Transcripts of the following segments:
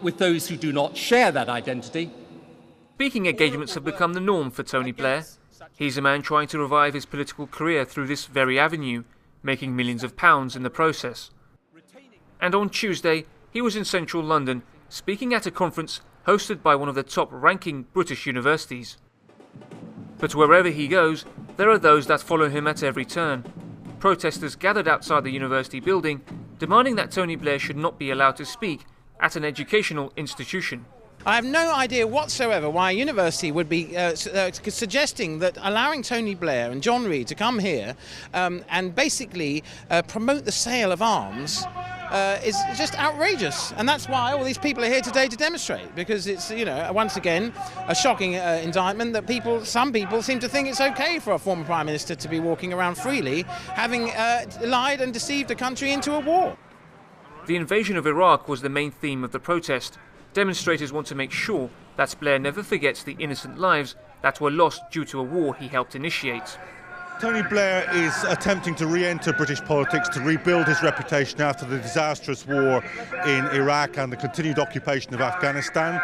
with those who do not share that identity. Speaking engagements have become the norm for Tony Blair. He's a man trying to revive his political career through this very avenue, making millions of pounds in the process. And on Tuesday, he was in central London, speaking at a conference hosted by one of the top-ranking British universities. But wherever he goes, there are those that follow him at every turn. Protesters gathered outside the university building, demanding that Tony Blair should not be allowed to speak at an educational institution. I have no idea whatsoever why a university would be suggesting that allowing Tony Blair and John Reid to come here and basically promote the sale of arms is just outrageous. And that's why all these people are here today to demonstrate, because it's, you know, once again, a shocking indictment that some people seem to think it's okay for a former Prime Minister to be walking around freely, having lied and deceived a country into a war. The invasion of Iraq was the main theme of the protest. Demonstrators want to make sure that Blair never forgets the innocent lives that were lost due to a war he helped initiate. Tony Blair is attempting to re-enter British politics to rebuild his reputation after the disastrous war in Iraq and the continued occupation of Afghanistan.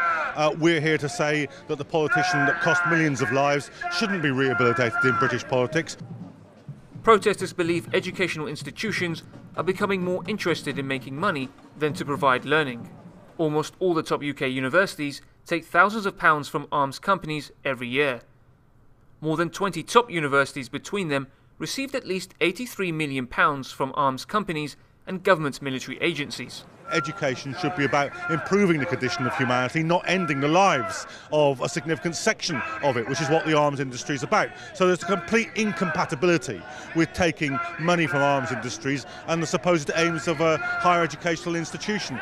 We're here to say that the politician that cost millions of lives shouldn't be rehabilitated in British politics. Protesters believe educational institutions are becoming more interested in making money than to provide learning. Almost all the top UK universities take thousands of pounds from arms companies every year. More than 20 top universities between them received at least £83 million from arms companies and government military agencies. Education should be about improving the condition of humanity, not ending the lives of a significant section of it, which is what the arms industry is about. So there's a complete incompatibility with taking money from arms industries and the supposed aims of a higher educational institution.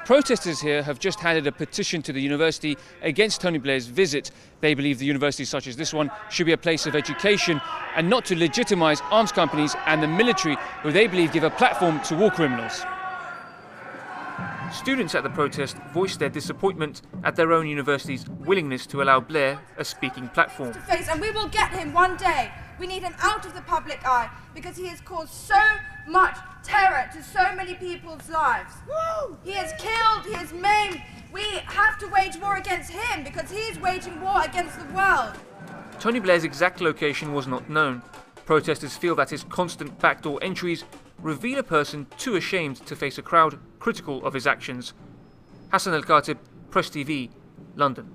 Protesters here have just handed a petition to the university against Tony Blair's visit. They believe the universities such as this one should be a place of education and not to legitimise arms companies and the military, who they believe give a platform to war criminals. Students at the protest voiced their disappointment at their own university's willingness to allow Blair a speaking platform. And we will get him one day. We need him out of the public eye because he has caused so much terror to so many people's lives. Woo! He has killed, he has maimed. We have to wage war against him because he is waging war against the world. Tony Blair's exact location was not known. Protesters feel that his constant backdoor entries reveal a person too ashamed to face a crowd critical of his actions. Hassan El-Khatib, Press TV, London.